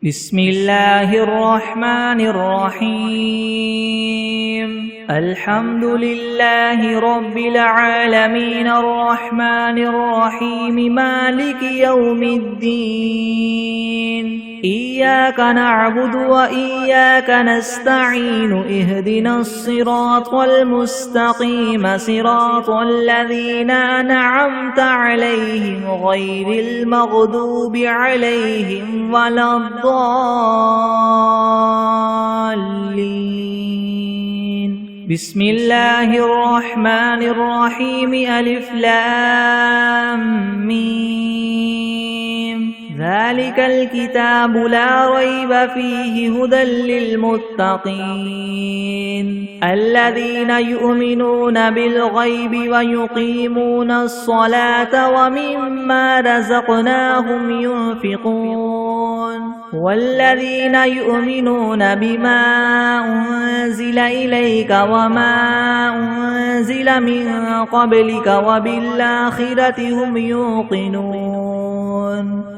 بسم الله الرحمن الرحيم الحمد لله رب العالمين الرحمن الرحيم مالك يوم الدين إياك نعبد وإياك نستعين اهدنا الصراط المستقيم صراط الذين أنعمت عليهم غير المغضوب عليهم ولا الضالين بسم الله الرحمن الرحيم ألف لام ميم ذلك الكتاب لا ريب فيه هدى للمتقين الذين يؤمنون بالغيب ويقيمون الصلاة ومما رزقناهم ينفقون والذين يؤمنون بما أنزل إليك وما أنزل من قبلك وبالآخرة هم يوقنون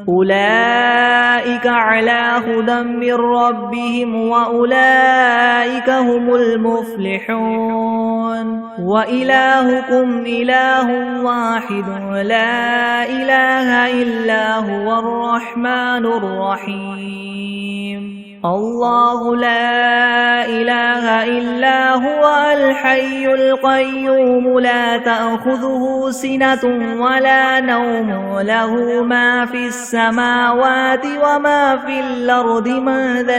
أولئك على هدى من ربهم وأولئك هم المفلحون وإلهكم إله واحد لا إله إلا هو الرحمن الرحيم الله لا إله إلا هو الحي القيوم لا تأخذه سنة ولا نوم له ما في السماوات وما في الأرض من ذا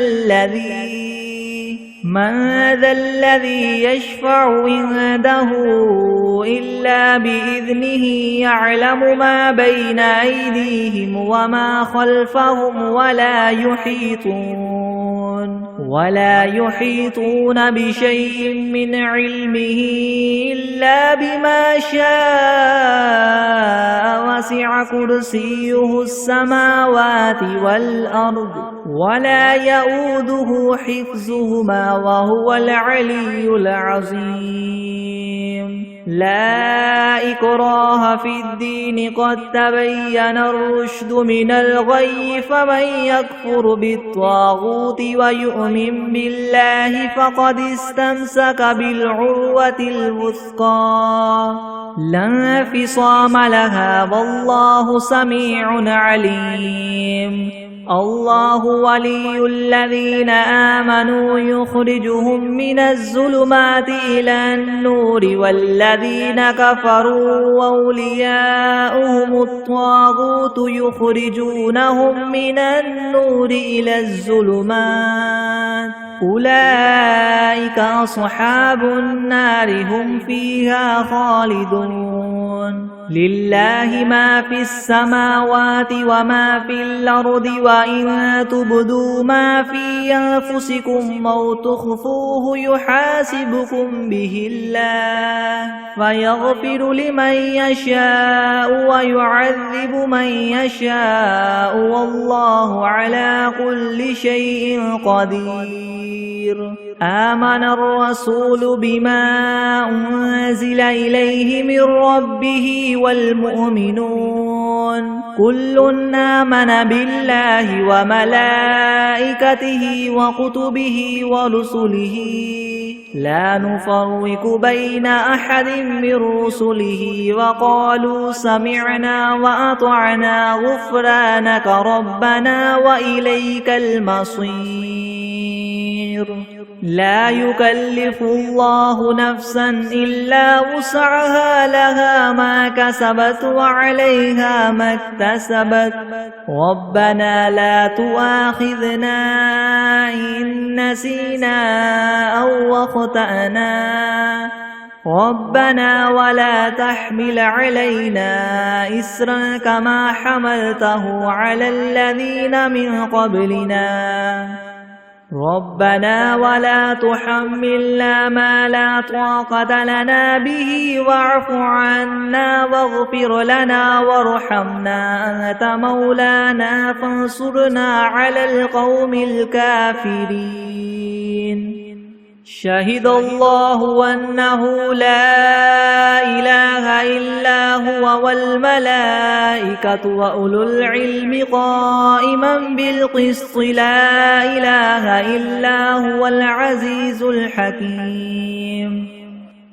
الذي يشفع عنده إلا بإذنه يعلم ما بين أيديهم وما خلفهم ولا يحيطون بشيء من علمه إلا بما شاء وسع كرسيه السماوات والأرض ولا يؤوده حفظهما وهو العلي العظيم لا إكراه في الدين قد تبين الرشد من الغي فمن يكفر بالطاغوت ويؤمن بالله فقد استمسك بالعروة الوثقى لا انفصام لها والله سميع عليم الله ولي الذين آمنوا يخرجهم من الظلمات إلى النور والذين كفروا أولياؤهم الطاغوت يخرجونهم من النور إلى الظلمات أولئك أصحاب النار هم فيها خالدون لله ما في السماوات وما في الأرض وإن تبدوا ما في أنفسكم أو تخفوه يحاسبكم به الله فيغفر لمن يشاء ويعذب من يشاء والله على كل شيء قدير آمن الرسول بما أنزل إليه من ربه والمؤمنون كل آمن بالله وملائكته وكتبه ورسله لا نفرق بين أحد من رسله وقالوا سمعنا وأطعنا غفرانك ربنا وإليك المصير لا يكلف الله نفسا إلا وسعها لها ما كسبت وعليها ما اكتسبت ربنا لا تؤاخذنا إن نسينا أو أخطأنا ربنا ولا تحمل علينا إسرا كما حملته على الذين من قبلنا ربنا ولا تحملنا ما لا طاقة لنا به واعف عنا واغفر لنا وارحمنا أنت مولانا فانصرنا على القوم الكافرين شهد الله أنه لا إله إلا هو والملائكة وأولو العلم قائما بالقسط لا إله إلا هو العزيز الحكيم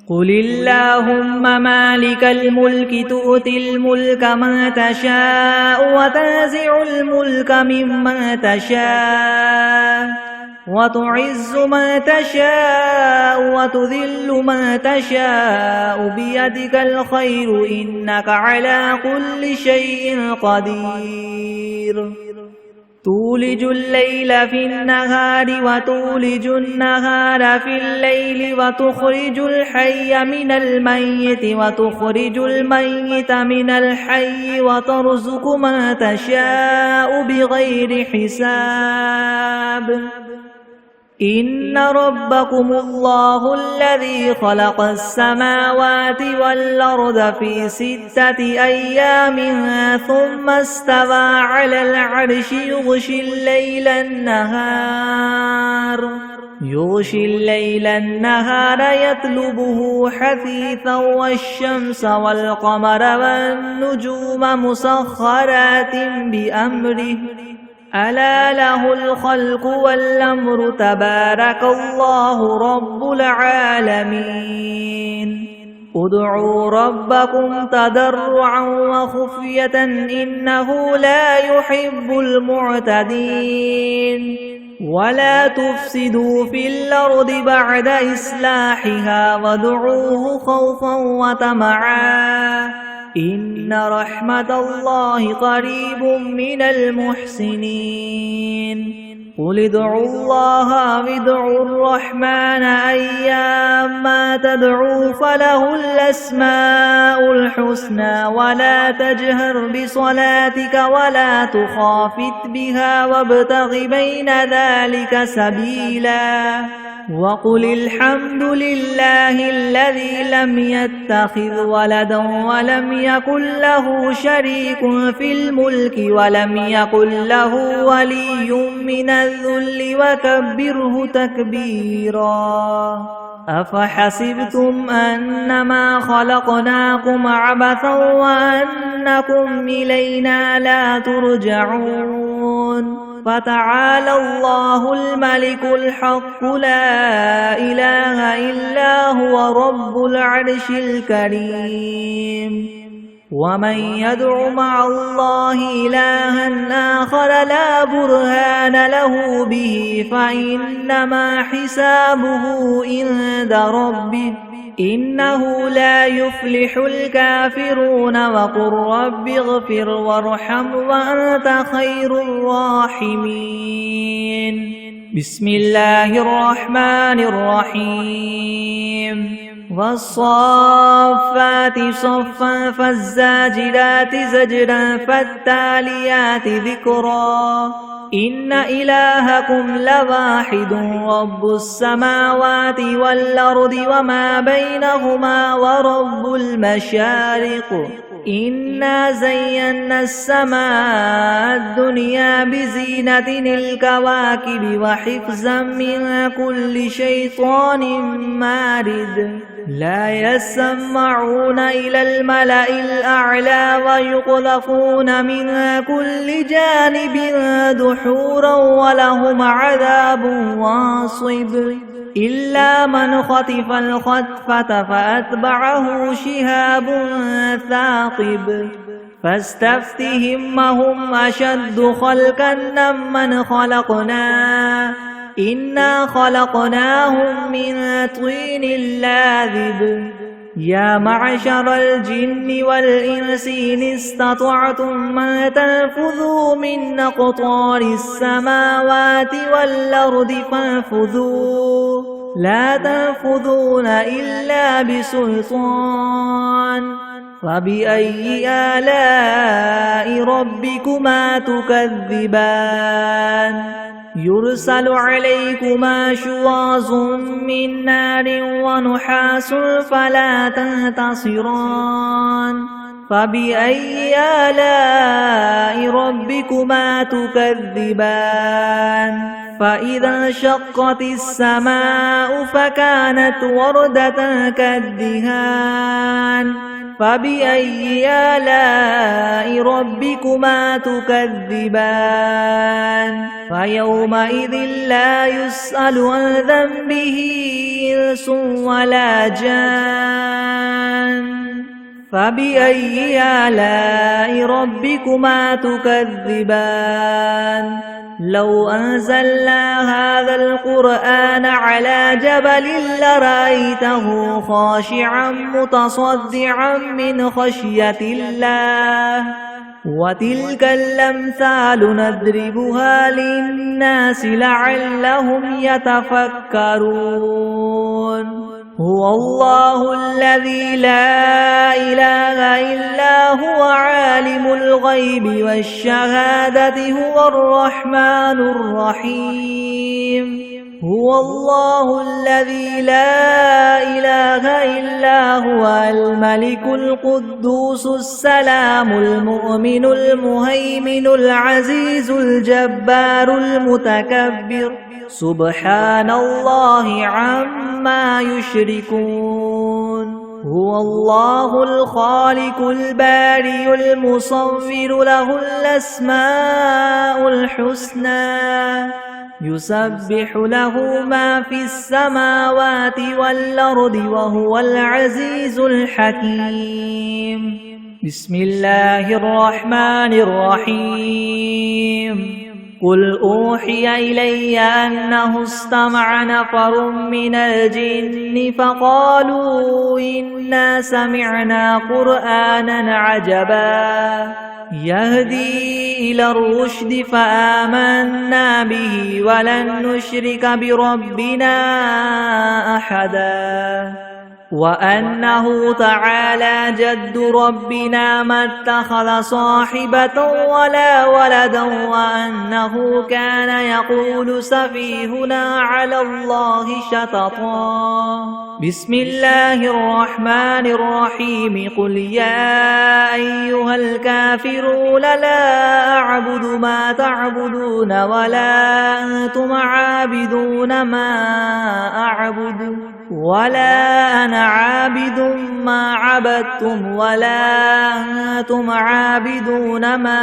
قل اللهم مالك الملك تؤتي الملك من تشاء وتنزع الملك ممن تشاء وتعز من تشاء وتذل من تشاء بيدك الخير إنك على كل شيء قدير تولج الليل في النهار وتولج النهار في الليل وتخرج الحي من الميت وتخرج الميت من الحي وترزق من تشاء بغير حساب إن ربكم الله الذي خلق السماوات والأرض في 6 أيام ثم استوى على العرش يغشي الليل النهار يطلبه حثيثا والشمس والقمر والنجوم مسخرات بأمره ألا له الخلق والأمر تبارك الله رب العالمين ادعوا ربكم تضرعا وخفية إنه لا يحب المعتدين ولا تفسدوا في الأرض بعد إصلاحها وادعوه خوفا وطمعا إن رحمة الله قريب من المحسنين قل ادعوا الله وادعوا الرحمن أيما تدعوا فله الأسماء الحسنى ولا تجهر بصلاتك ولا تخافت بها وابتغ بين ذلك سبيلا وقل الحمد لله الذي لم يتخذ ولدا ولم يكن له شريك في الملك ولم يكن له ولي من الذل وكبره تكبيرا أفحسبتم أنما خلقناكم عبثا وأنكم إلينا لا ترجعون فتعالى الله الملك الحق لا إله إلا هو رب العرش الكريم ومن يدع مع الله إلها آخر لا برهان له به فإنما حسابه عند ربه إنه لا يفلح الكافرون وقل رب اغفر وارحم وأنت خير الراحمين بسم الله الرحمن الرحيم والصافات صفا فالزاجرات زجرا فالتاليات ذكرا إن إلهكم لواحد رب السماوات والأرض وما بينهما ورب المشارق إنا زينا السماء الدنيا بزينة الكواكب وحفظا من كل شيطان مارد لا يسمعون إلى الملأ الأعلى ويقذفون من كل جانب دحورا ولهم عذاب واصب إلا من خطف الخطفة فأتبعه شهاب ثاقب فاستفتهم هم أشد خلقا ممن خلقنا إنا خلقناهم من طين لاذب يا معشر الجن والإنس إن استطعتم أن تنفذوا من أقطار السماوات والأرض فانفذوا لا تنفذون إلا بسلطان فبأي آلاء ربكما تكذبان يرسل عليكما شواظ من نار ونحاس فلا تنتصران فبأي آلاء ربكما تكذبان فإذا انشقت السماء فكانت وردة كالدهان فبأي آلاء ربكما تكذبان فيومئذ لا يسأل عن ذنبه إنس ولا جان فبأي آلاء ربكما تكذبان لو أنزلنا هذا القرآن على جبل لرأيته خاشعا متصدعا من خشية الله وتلك الأمثال نضربها للناس لعلهم يتفكرون هو الله الذي لا إله إلا هو عالم الغيب والشهادة هو الرحمن الرحيم هو الله الذي لا إله إلا هو الملك القدوس السلام المؤمن المهيمن العزيز الجبار المتكبر سبحان الله عما يشركون هو الله الخالق البارئ المصور له الأسماء الحسنى يسبح له ما في السماوات والأرض وهو العزيز الحكيم بسم الله الرحمن الرحيم قل أوحي إلي أنه استمع نفر من الجن فقالوا إنا سمعنا قرآنا عجبا يهدي إلى الرشد فآمنا به ولن نشرك بربنا أحدا وأنه تعالى جد ربنا ما اتخذ صاحبة ولا ولدا وأنه كان يقول سفيهنا على الله شططا بسم الله الرحمن الرحيم قل يا أيها الكافرون لا أعبد ما تعبدون ولا أنتم عابدون ما أعبد ولا أنا عابد ما عبدتم ولا أنتم عابدون ما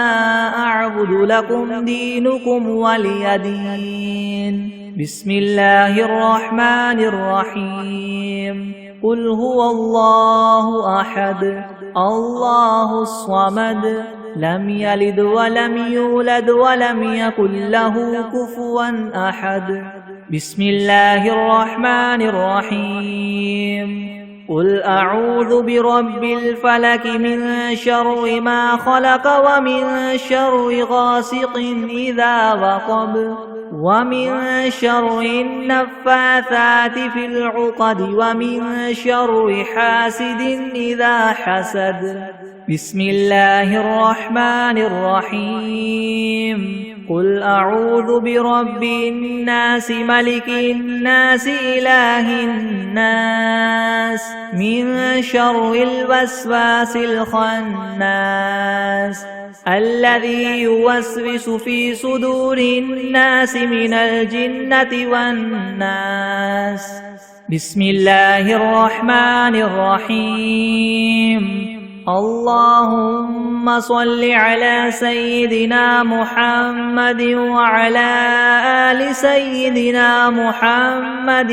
أعبد لكم دينكم ولي دين بسم الله الرحمن الرحيم قل هو الله أحد الله الصمد لم يلد ولم يولد ولم يكن له كفوا أحد بسم الله الرحمن الرحيم قل أعوذ برب الفلك من شر ما خلق ومن شر غاسق إذا وقب ومن شر النفاثات في العقد ومن شر حاسد إذا حسد بسم الله الرحمن الرحيم قل أعوذ برب الناس ملك الناس إله الناس من شر الوسواس الخناس الذي يوسوس في صدور الناس من الجنة والناس بسم الله الرحمن الرحيم اللهم صل على سيدنا محمد وعلى آل سيدنا محمد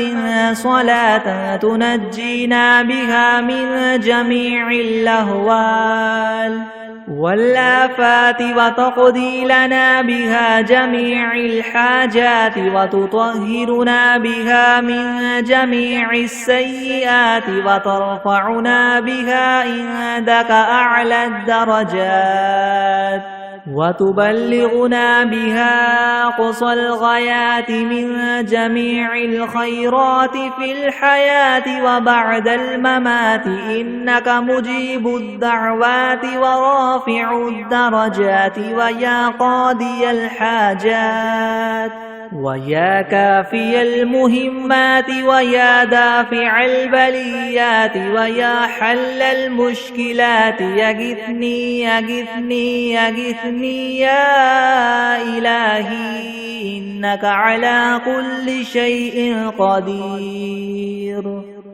صلاة تنجينا بها من جميع الأهوال والآفات وتقضي لنا بها جميع الحاجات وتطهرنا بها من جميع السيئات وترفعنا بها عندك أعلى الدرجات وتبلغنا بها أقصى الغايات من جميع الخيرات في الحياة وبعد الممات إنك مجيب الدعوات ورافع الدرجات ويا قاضي الحاجات ويا كافي المهمات ويا دافع البليات ويا حل المشكلات يغثني يغثني يغثني يا إلهي إنك على كل شيء قدير.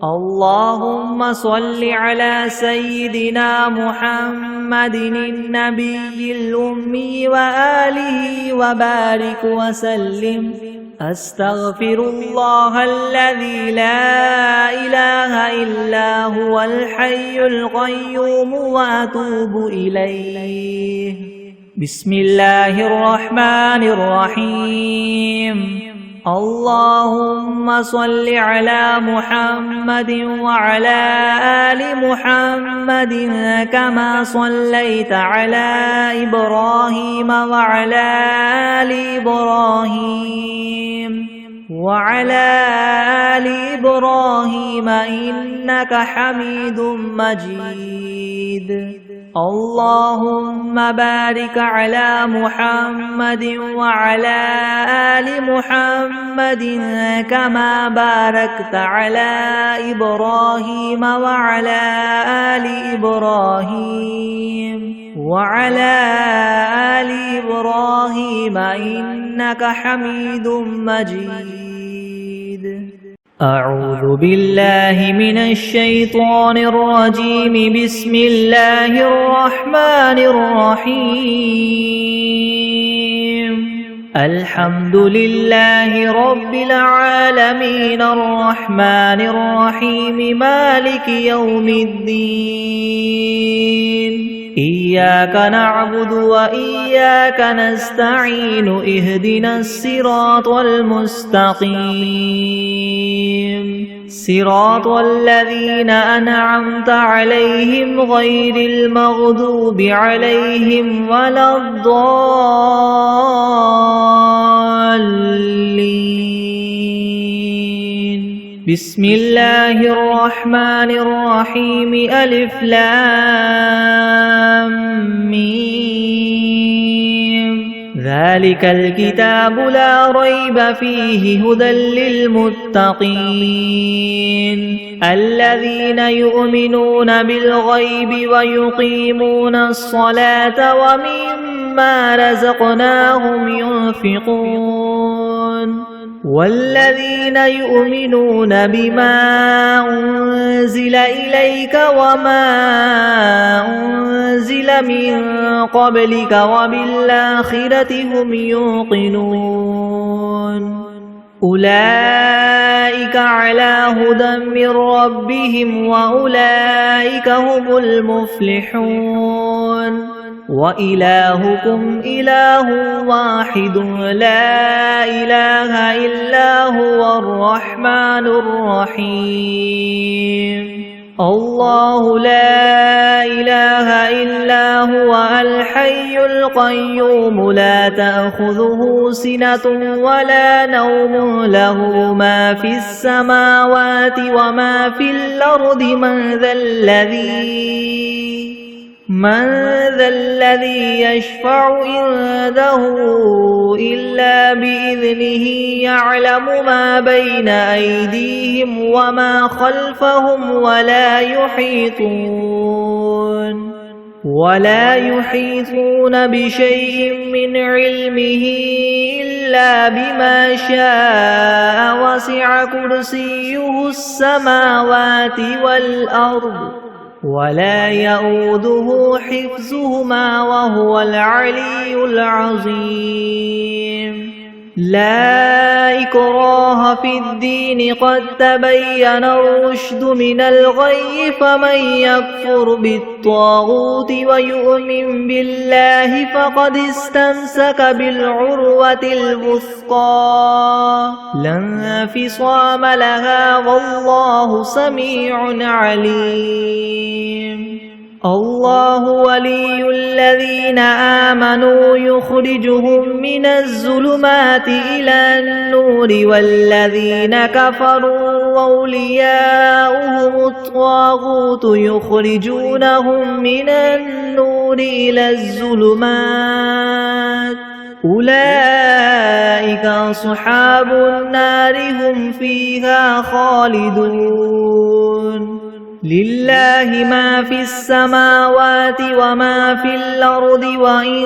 اللهم صل على سيدنا محمد النبي الأمي وآله وبارك وسلم. أستغفر الله الذي لا إله إلا هو الحي القيوم وأتوب إليه. بسم الله الرحمن الرحيم. اللهم صل على محمد وعلى آل محمد كما صليت على إبراهيم وعلى آل إبراهيم إنك حميد مجيد. اللهم بارك على محمد وعلى آل محمد كما باركت على إبراهيم وعلى آل إبراهيم إنك حميد مجيد. أعوذ بالله من الشيطان الرجيم. بسم الله الرحمن الرحيم. الحمد لله رب العالمين الرحمن الرحيم مالك يوم الدين. إياك نعبد وإياك نستعين. اهدنا الصراط المستقيم صراط الذين أنعمت عليهم غير المغضوب عليهم ولا الضالين. بسم الله الرحمن الرحيم. ألف لام ميم. ذلك الكتاب لا ريب فيه هدى للمتقين الذين يؤمنون بالغيب ويقيمون الصلاة ومما رزقناهم ينفقون والذين يؤمنون بما أنزل إليك وما أنزل من قبلك وبالآخرة هم يوقنون أولئك على هدى من ربهم وأولئك هم المفلحون. وإلهكم إله واحد لا إله إلا هو الرحمن الرحيم. الله لا إله إلا هو الحي القيوم لا تأخذه سنة ولا نوم له ما في السماوات وما في الأرض من ذا الذي يشفع عنده إلا بإذنه يعلم ما بين أيديهم وما خلفهم ولا يحيطون بشيء من علمه إلا بما شاء وسع كرسيه السماوات والأرض ولا يؤوده حفظهما وهو العلي العظيم. لا إكراه في الدين قد تبين الرشد من الغي فمن يكفر بالطاغوت ويؤمن بالله فقد استمسك بالعروة الوثقى لا انفصام لها والله سميع عليم. الله ولي الذين آمنوا يخرجهم من الظلمات إلى النور والذين كفروا أولياؤهم الطاغوت يخرجونهم من النور إلى الظلمات أولئك أصحاب النار هم فيها خالدون لله ما في السماوات وما في الأرض وإن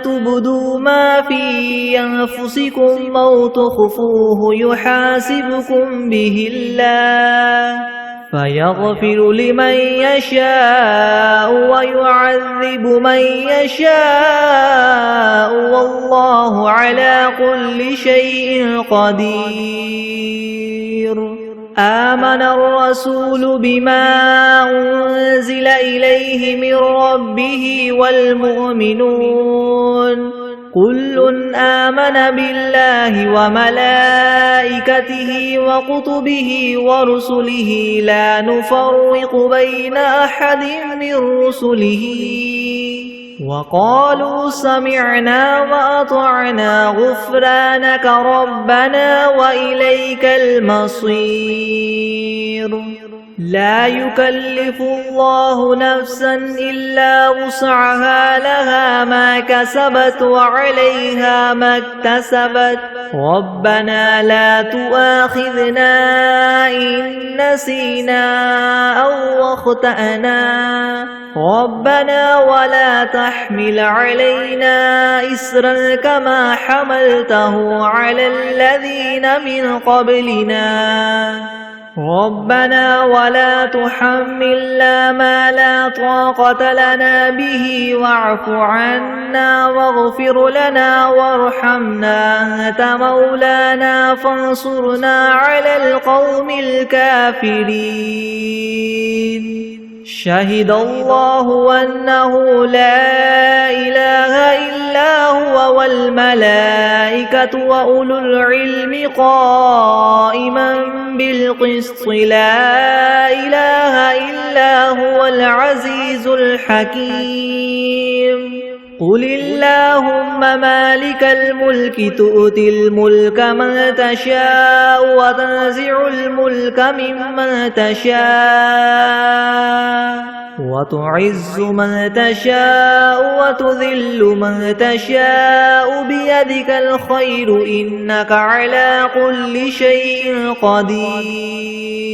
تبدوا ما في أنفسكم أو تخفوه يحاسبكم به الله فيغفر لمن يشاء ويعذب من يشاء والله على كل شيء قدير آمن الرسول بما أنزل إليه من ربه والمؤمنون كل آمن بالله وملائكته وكتبه ورسله لا نفرق بين أحد من رسله وقالوا سمعنا وأطعنا غفرانك ربنا وإليك المصير لا يكلف الله نفسا إلا وسعها لها ما كسبت وعليها ما اكتسبت ربنا لا تؤاخذنا إن نسينا أو أخطأنا ربنا ولا تحمل علينا إسرا كما حملته على الذين من قبلنا ربنا ولا تحملنا ما لا طاقة لنا به واعف عنا واغفر لنا وارحمنا أنت مولانا فانصرنا على القوم الكافرين شهد الله أنه لا إله إلا هو والملائكة وأولو العلم قائما بالقسط لا إله إلا هو العزيز الحكيم قل اللهم مالك الملك تؤتي الملك من تشاء وتنزع الملك ممن تشاء وتعز من تشاء وتذل من تشاء بيدك الخير إنك على كل شيء قدير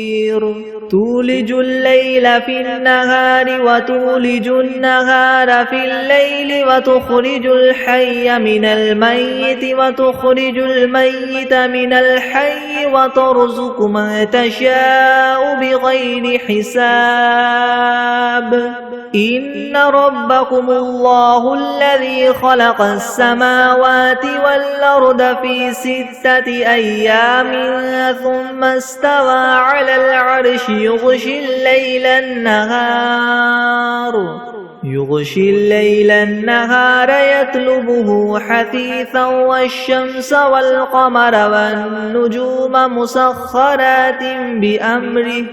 تولج الليل في النهار وتولج النهار في الليل وتخرج الحي من الميت وتخرج الميت من الحي وترزق من تشاء بغير حساب إن ربكم الله الذي خلق السماوات والأرض في 6 أيام ثم استوى على العرش يغشي الليل النهار يطلبه حثيثا والشمس والقمر والنجوم مسخرات بأمره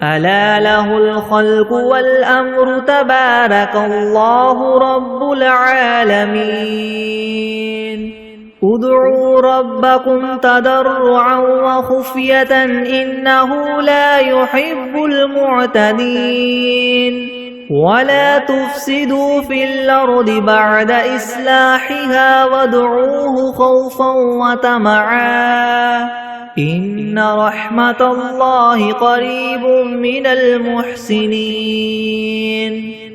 ألا له الخلق والأمر تبارك الله رب العالمين ادعوا ربكم تضرعا وخفية إنه لا يحب المعتدين ولا تفسدوا في الأرض بعد إصلاحها وادعوه خوفا وطمعا إن رحمة الله قريب من المحسنين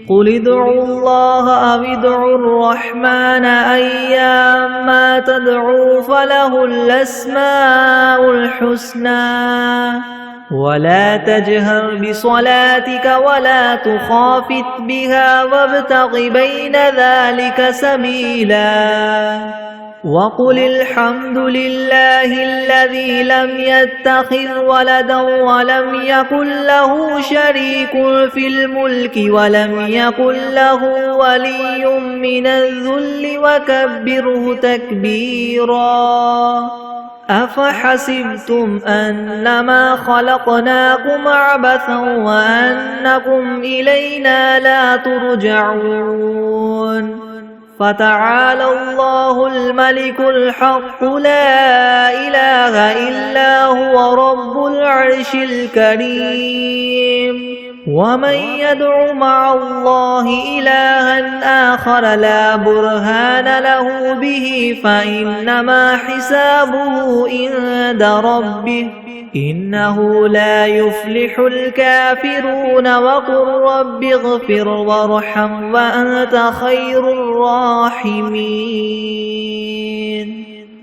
قل ادعوا الله أو ادعوا الرحمن أيما تدعوا فله الأسماء الحسنى ولا تجهر بصلاتك ولا تخافت بها وابتغ بين ذلك سبيلا وقل الحمد لله الذي لم يتخذ ولدا ولم يكن له شريك في الملك ولم يكن له ولي من الذل وكبره تكبيرا أفحسبتم أنما خلقناكم عبثا وأنكم إلينا لا ترجعون فتعالى الله الملك الحق لا إله إلا هو رب العرش الكريم ومن يدع مع الله إلها آخر لا برهان له به فإنما حسابه عند ربه إنه لا يفلح الكافرون وقل رب اغفر وارحم وأنت خير الراحمين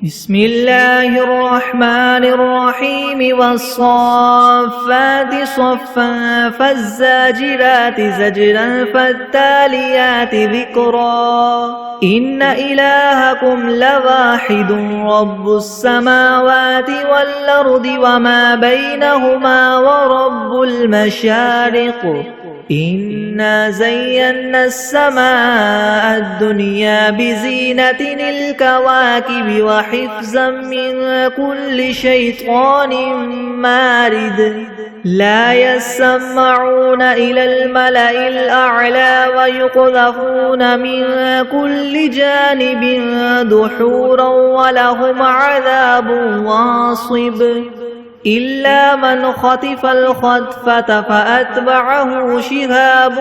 بسم الله الرحمن الرحيم والصافات صفا فالزاجرات زجرا فالتاليات ذكرا إن إلهكم لواحد رب السماوات والأرض وما بينهما ورب المشارق إنا زينا السماء الدنيا بزينة الكواكب وحفظا من كل شيطان مارد لا يسمعون إلى الملأ الأعلى ويقذفون من كل جانب دحورا ولهم عذاب واصب إلا من خطف الخطفة فأتبعه شهاب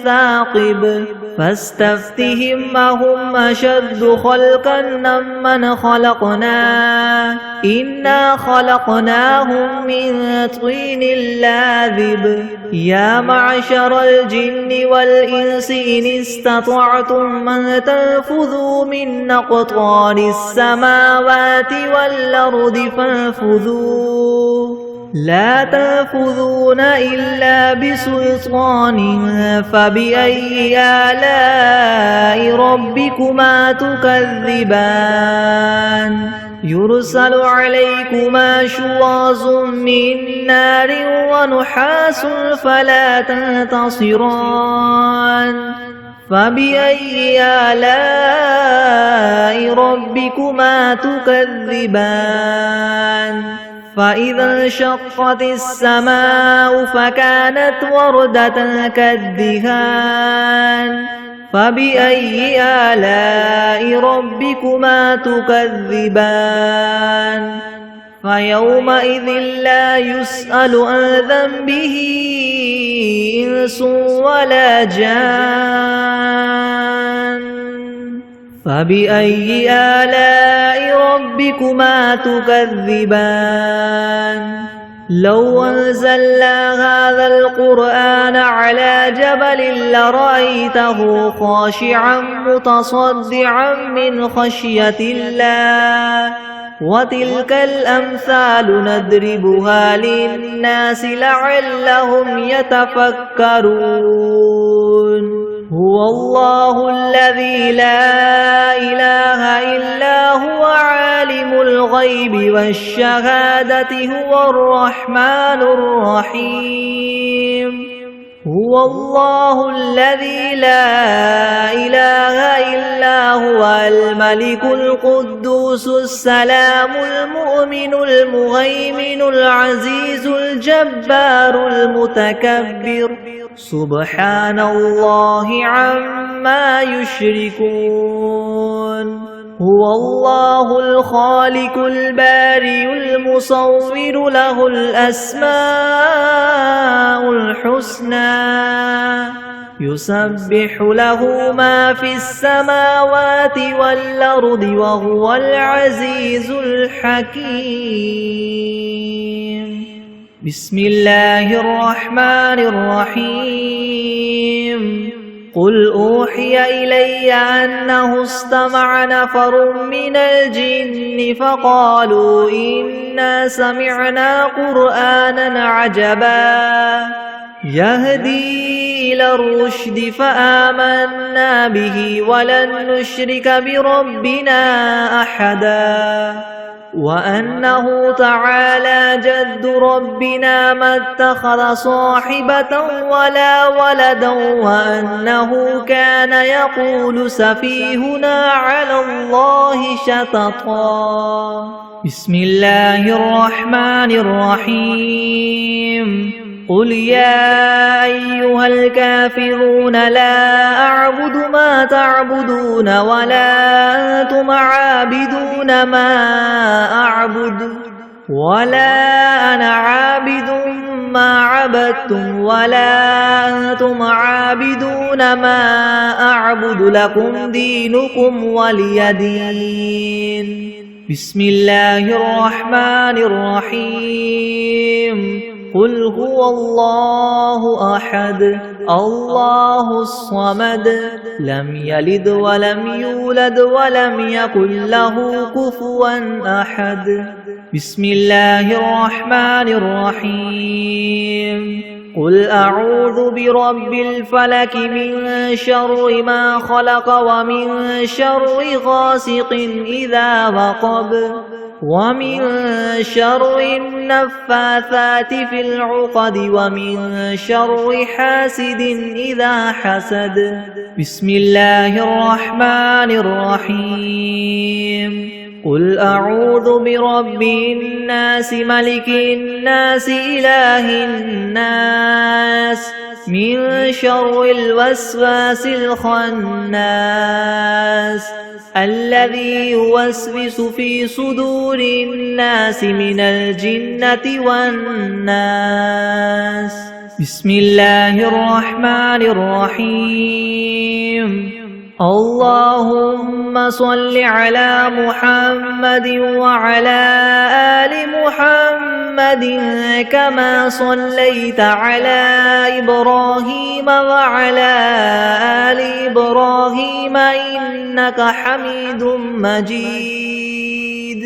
ثاقب فاستفتهم أهم أشد خلقا أم من خلقنا إنا خلقناهم من طين لاذب يا معشر الجن والإنس إن استطعتم أن تنفذوا من أقطار السماوات والأرض فانفذوا لا تنفذون إلا بسلطان فبأي آلاء ربكما تكذبان يرسل عليكما شواظ من نار ونحاس فلا تنتصران فبأي آلاء ربكما تكذبان فإذا انشقت السماء فكانت وردة كالدهان فبأي آلاء ربكما تكذبان فيومئذ لا يسأل عن ذنبه إنس ولا جان فبأي آلاء ربكما تكذبان لو أنزلنا هذا القرآن على جبل لرأيته خاشعا متصدعا من خشية الله وتلك الأمثال نضربها للناس لعلهم يتفكرون هو الله الذي لا إله إلا هو عالم الغيب والشهادة هو الرحمن الرحيم هو الله الذي لا إله إلا هو الملك القدوس السلام المؤمن المهيمن العزيز الجبار المتكبر سبحان الله عما يشركون هو الله الخالق البارئ المصور له الأسماء الحسنى يسبح له ما في السماوات والأرض وهو العزيز الحكيم بسم الله الرحمن الرحيم قل أوحي إلي أنه استمع نفر من الجن فقالوا إنا سمعنا قرآنا عجبا يهدي إلى الرشد فآمنا به ولن نشرك بربنا أحدا وأنه تعالى جد ربنا ما اتخذ صاحبة ولا ولدا وأنه كان يقول سفيهنا على الله شططا بسم الله الرحمن الرحيم قل يا أيها الكافرون لا أعبد ما تعبدون ولا أنتم عابدون ما أعبد ولا أنا عابد ما عبدتم عبدتم ولا أنتم عابدون ما أعبد لكم دينكم ولي دين. بسم الله الرحمن الرحيم. قل هو الله أحد الله الصمد لم يلد ولم يولد ولم يكن له كفوا أحد. بسم الله الرحمن الرحيم. قل أعوذ برب الفلك من شر ما خلق ومن شر غاسق إذا وقب ومن شر النفاثات في العقد ومن شر حاسد إذا حسد. بسم الله الرحمن الرحيم. قل أعوذ برب الناس ملك الناس إله الناس من شر الوسواس الخناس الذي يوسوس في صدور الناس من الجنة والناس. بسم الله الرحمن الرحيم. اللهم صل على محمد وعلى آل محمد كما صليت على إبراهيم وعلى آل إبراهيم إنك حميد مجيد.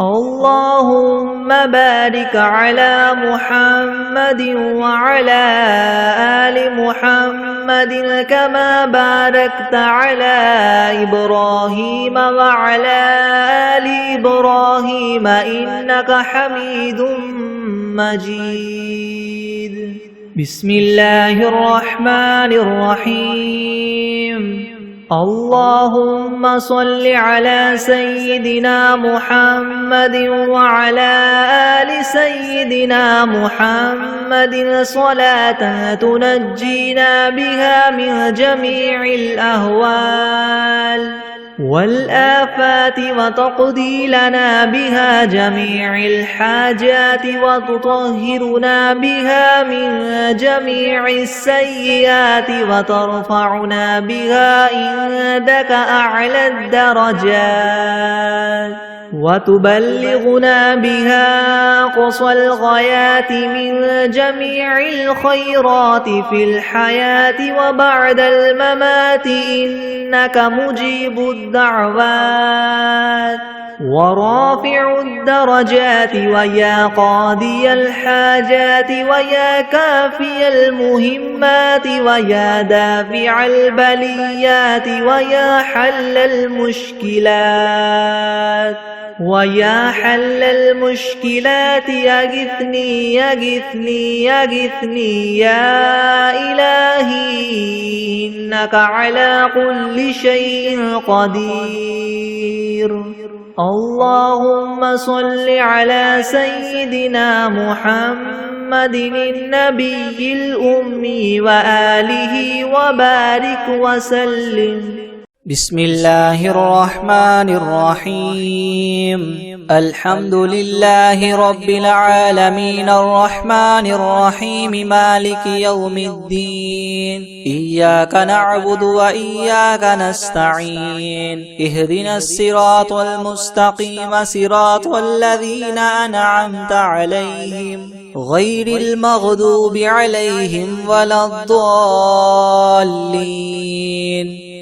اللهم بارك على محمد وعلى آل محمد كما باركت على إبراهيم وعلى آل إبراهيم إنك حميد مجيد. بسم الله الرحمن الرحيم. اللهم صل على سيدنا محمد وعلى آل سيدنا محمد صلاة تنجينا بها من جميع الأهوال والآفات وتقضي لنا بها جميع الحاجات وتطهرنا بها من جميع السيئات وترفعنا بها عندك أعلى الدرجات وتبلغنا بها أقصى الغايات من جميع الخيرات في الحياة وبعد الممات إنك مجيب الدعوات ورافع الدرجات ويا قاضي الحاجات ويا كافي المهمات ويا دافع البليات ويا حل المشكلات ويا حل المشكلات يغثني يغثني يغثني يا إلهي إنك على كل شيء قدير. اللهم صل على سيدنا محمد النبي الأمي وآله وبارك وسلم. بسم الله الرحمن الرحيم. الحمد لله رب العالمين الرحمن الرحيم مالك يوم الدين. إياك نعبد وإياك نستعين. اهدنا الصراط المستقيم صراط الذين أنعمت عليهم غير المغضوب عليهم ولا الضالين.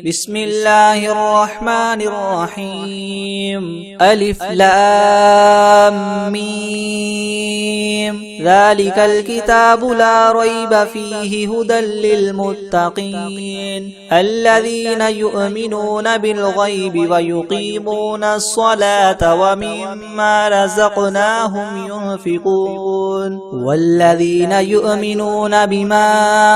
بسم الله الرحمن الرحيم. ألف لام ميم. ذلك الكتاب لا ريب فيه هدى للمتقين الذين يؤمنون بالغيب ويقيمون الصلاة ومما رزقناهم ينفقون والذين يؤمنون بما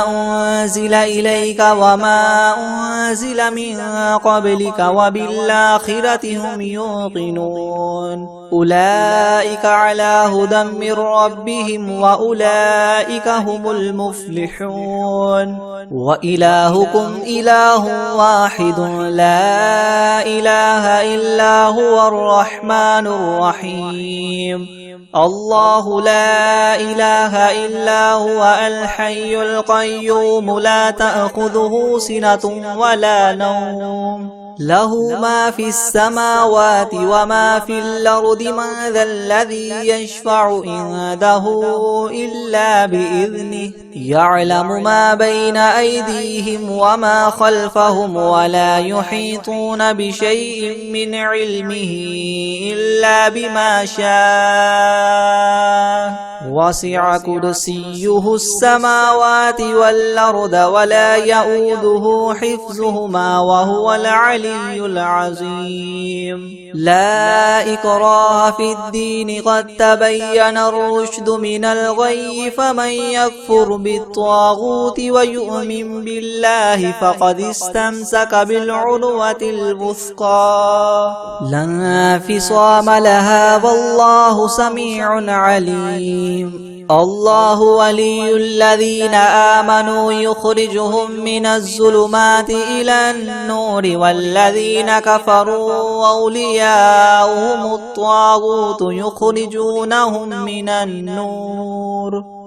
أنزل إليك وما أنزل من قبلك وبالآخرة هم يوقنون أولئك على هدى من ربهم وأولئك هم المفلحون. وإلهكم إله واحد لا إله إلا هو الرحمن الرحيم. الله لا إله إلا هو الحي القيوم لا تأخذه سنة ولا نوم له ما في السماوات وما في الأرض من ذا الذي يشفع عنده إلا بإذنه يعلم ما بين أيديهم وما خلفهم ولا يحيطون بشيء من علمه إلا بما شاء وسع كرسيه السماوات والأرض ولا يؤوده حفظهما وهو العلي العظيم لا إكراه في الدين قد تبين الرشد من الغي فمن يكفر بالطاغوت ويؤمن بالله فقد استمسك بالعروة الوثقى لا انفصام لها والله سميع عليم الله ولي الذين آمنوا يخرجهم من الظلمات إلى النور والذين كفروا أولياؤهم الطاغوت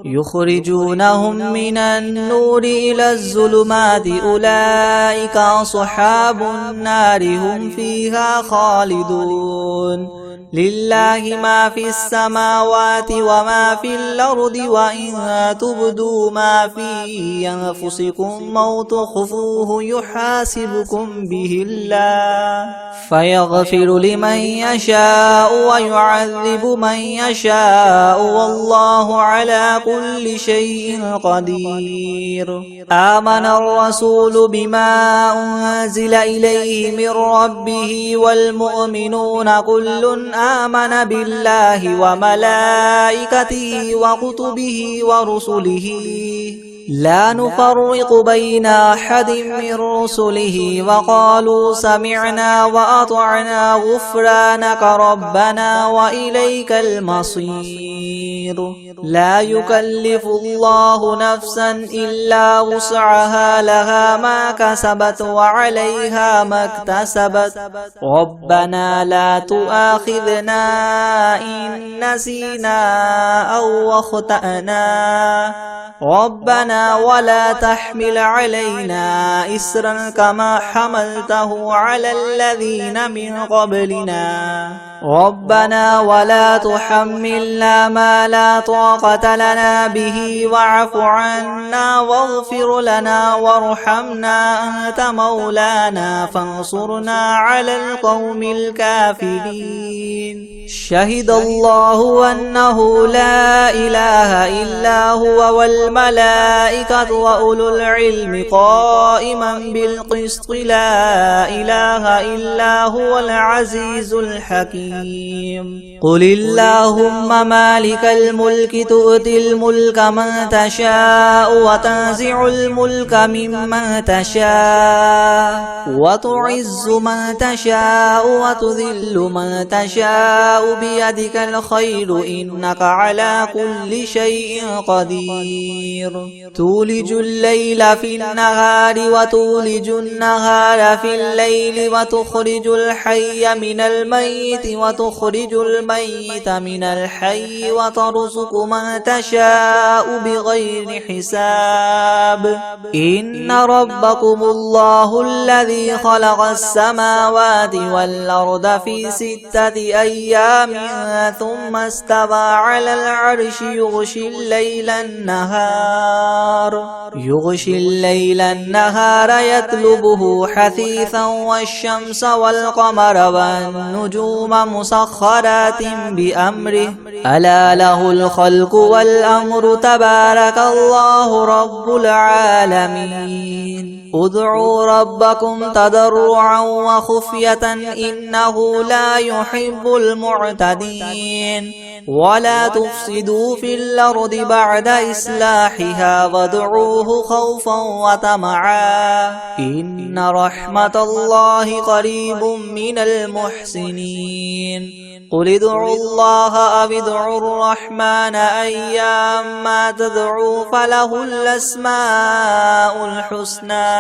يخرجونهم من النور إلى الظلمات أولئك أصحاب النار هم فيها خالدون لله ما في السماوات وما في الأرض وإن تبدوا ما في أنفسكم أو تخفوه يحاسبكم به الله فيغفر لمن يشاء ويعذب من يشاء والله على كل شيء قدير آمن الرسول بما أنزل إليه من ربه والمؤمنون كل آمن بالله وملائكته وكتبه ورسله لا نفرق بين أحد من رسله وقالوا سمعنا وأطعنا غفرانك ربنا وإليك المصير لا يكلف الله نفسا إلا وسعها لها ما كسبت وعليها ما اكتسبت ربنا لا تؤاخذنا إن نسينا أو أخطأنا ربنا ولا تحمل علينا إسرا كما حملته على الذين من قبلنا ربنا ولا تحملنا ما لا طاقة لنا به واعف عنا واغفر لنا وارحمنا أنت مولانا فانصرنا على القوم الكافرين شهد الله أنه لا إله إلا هو والملائكة وأولو العلم قائما بالقسط لا إله إلا هو العزيز الحكيم قل اللهم مالك الملك تؤتي الملك من تشاء وتنزع الملك ممن تشاء وتعز من تشاء وتذل من تشاء بيدك الخير إنك على كل شيء قدير تولج الليل في النهار وتولج النهار في الليل وتخرج الحي من الميت وتخرج الميت من الحي وترزق من تشاء بغير حساب إن ربكم الله الذي خلق السماوات والأرض في 6 أيام ثم استوى على العرش يغشي الليل النهار يطلبه حثيثا والشمس والقمر والنجوم مسخرات بأمره ألا له الخلق والأمر تبارك الله رب العالمين ادعوا ربكم تضرعا وخفية إنه لا يحب المعتدين ولا تفسدوا في الأرض بعد إصلاحها وادعوه خوفا وطمعا إن رحمة الله قريب من المحسنين قل ادعوا الله أو ادعوا الرحمن أيما تدعوا فله الأسماء الحسنى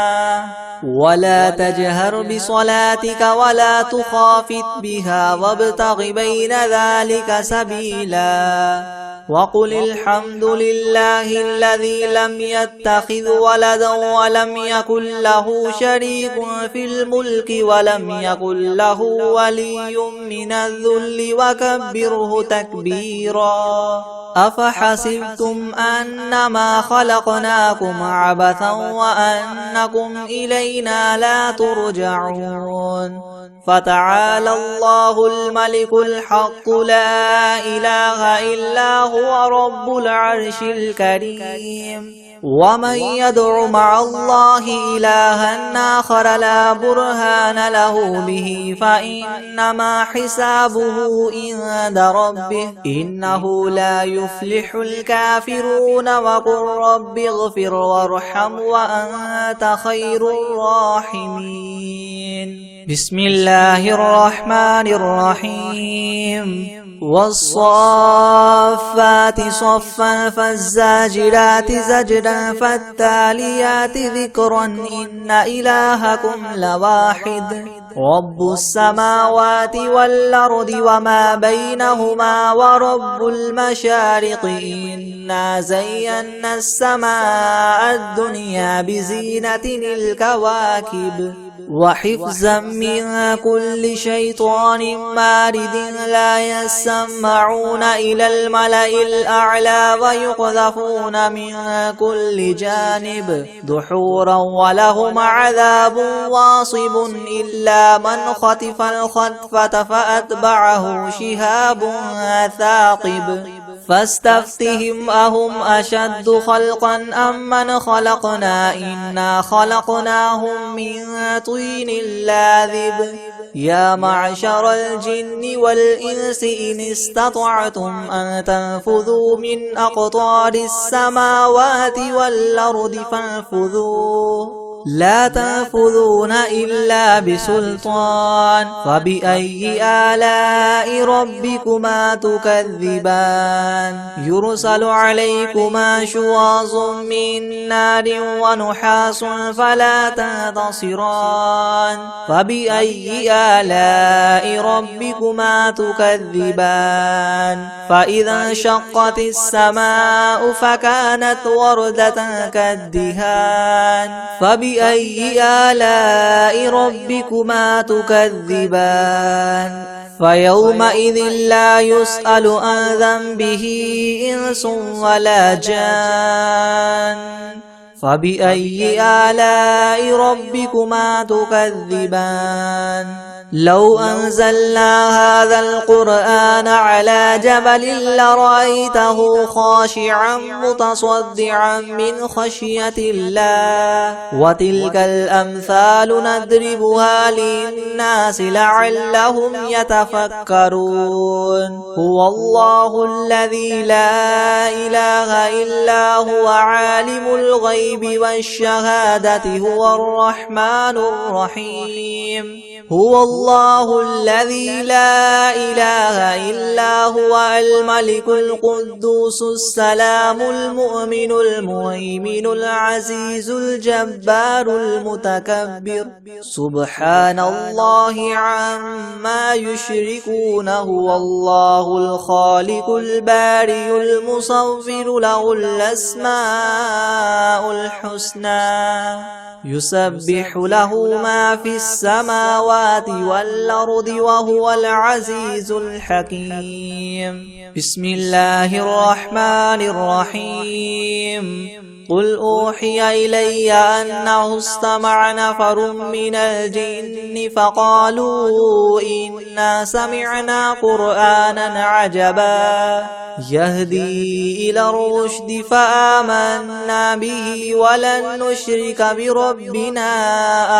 ولا تجهر بصلاتك ولا تخافت بها وابتغ بين ذلك سبيلا وقل الحمد لله الذي لم يتخذ ولدا ولم يكن له شريك في الملك ولم يكن له ولي من الذل وكبره تكبيرا أفحسبتم أنما خلقناكم عبثا وأنكم إلينا لا ترجعون فتعالى الله الملك الحق لا إله إلا هو رب العرش الكريم ومن يدع مع الله إلها آخر لا برهان له به فإنما حسابه عند ربه إنه لا يفلح الكافرون وقل رب اغفر وارحم وأنت خير الراحمين بسم الله الرحمن الرحيم والصافات صفا فالزاجرات زجرا فالتاليات ذكرا إن إلهكم لواحد رب السماوات والأرض وما بينهما ورب المشارق إنا زينا السماء الدنيا بزينة الكواكب وحفظا من كل شيطان مارد لا يسمعون إلى الملأ الأعلى ويقذفون من كل جانب دحورا ولهم عذاب واصب إلا من خطف الخطفة فأتبعه شهاب ثاقب فاستفتهم أهم أشد خلقا أم من خلقنا إنا خلقناهم من طين لاذب يا معشر الجن والإنس إن استطعتم أن تنفذوا من أقطار السماوات والأرض فانفذوا لا تنفذون إلا بسلطان فبأي آلاء ربكما تكذبان يرسل عليكما شواظ من نار ونحاس فلا تنتصران فبأي آلاء ربكما تكذبان فإذا انشقت السماء فكانت وردة كالدهان فبأي آلاء ربكما تكذبان فيومئذ لا يسأل عن ذنبه إنس ولا جان فبأي آلاء ربكما تكذبان لو أنزلنا هذا القرآن على جبل لرأيته خاشعا متصدعا من خشية الله وتلك الأمثال نضربها للناس لعلهم يتفكرون هو الله الذي لا إله إلا هو عالم الغيب والشهادة هو الرحمن الرحيم هو الله الذي لا إله إلا هو الملك القدوس السلام المؤمن المهيمن العزيز الجبار المتكبر سبحان الله عما يشركون هو الله الخالق البارئ المصور له الأسماء الحسنى يسبح له ما في السماوات والأرض وهو العزيز الحكيم بسم الله الرحمن الرحيم قل أوحي إلي أنه استمع نفر من الجن فقالوا إنا سمعنا قرآنا عجبا يهدي إلى الرشد فآمنا به ولن نشرك بربنا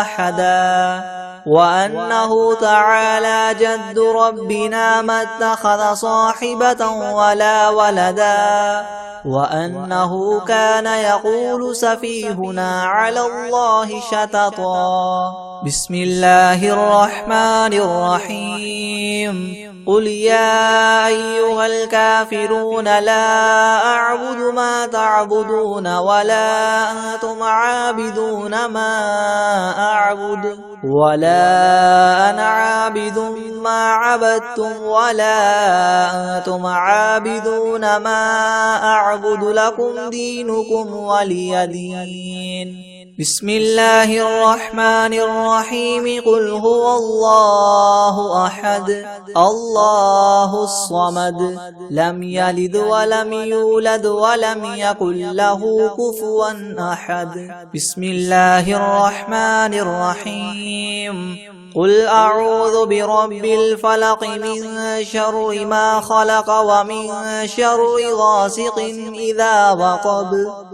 أحدا وأنه تعالى جد ربنا ما اتخذ صاحبة ولا ولدا وأنه كان يقول سفيهنا على الله شططا بسم الله الرحمن الرحيم قل يا أيها الكافرون لا أعبد ما تعبدون ولا أنتم عابدون ما أعبد ولا أنا عابد ما عبدتم ولا أنتم عابدون ما أعبد لكم دينكم ولي دين بسم الله الرحمن الرحيم قل هو الله أحد الله الصمد لم يلد ولم يولد ولم يكن له كفوا أحد بسم الله الرحمن الرحيم قل أعوذ برب الفلق من شر ما خلق ومن شر غاسق إذا وقب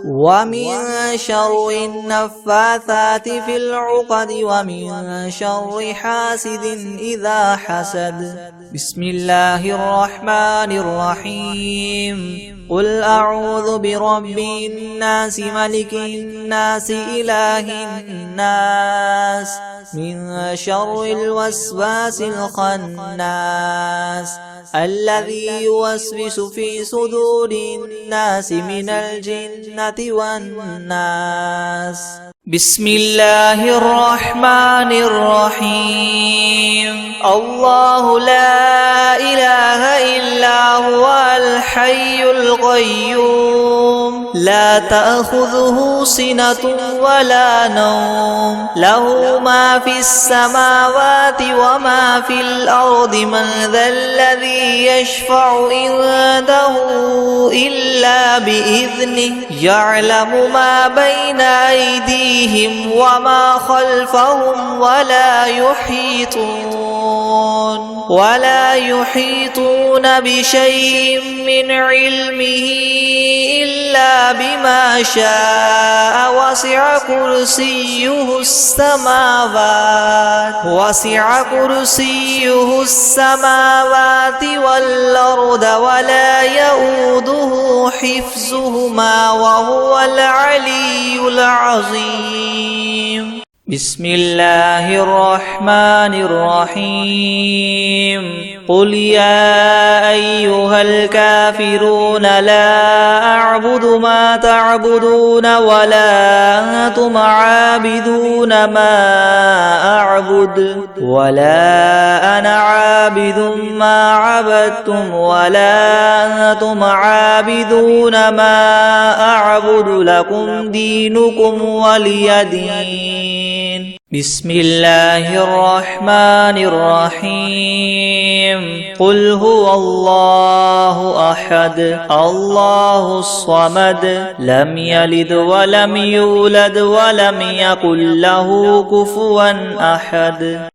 ومن شر النفاثات في العقد ومن شر حاسد إذا حسد بسم الله الرحمن الرحيم قل أعوذ برب الناس ملك الناس إله الناس من شر الوسواس الخناس الذي يوسوس في صدور الناس من الجنة والناس بسم الله الرحمن الرحيم الله لا إله إلا هو الحي القيوم لا تأخذه سنة ولا نوم له ما في السماوات وما في الأرض من ذا الذي يشفع عنده إلا بإذنه يعلم ما بين أيديهم وما خلفهم ولا يحيطون بشيء من علمه إلا بما شاء وسع كرسيه السماوات والأرض ولا يؤوده حفظهما وهو العلي العظيم بسم الله الرحمن الرحيم قل يا أيها الكافرون لا أعبد ما تعبدون ولا أنتم عابدون ما أعبد ولا أنا عابد ما عبدتم ولا أنتم عابدون ما أعبد لكم دينكم ولي دين بسم الله الرحمن الرحيم قل هو الله أحد الله الصمد لم يلد ولم يولد ولم يكن له كفوا أحد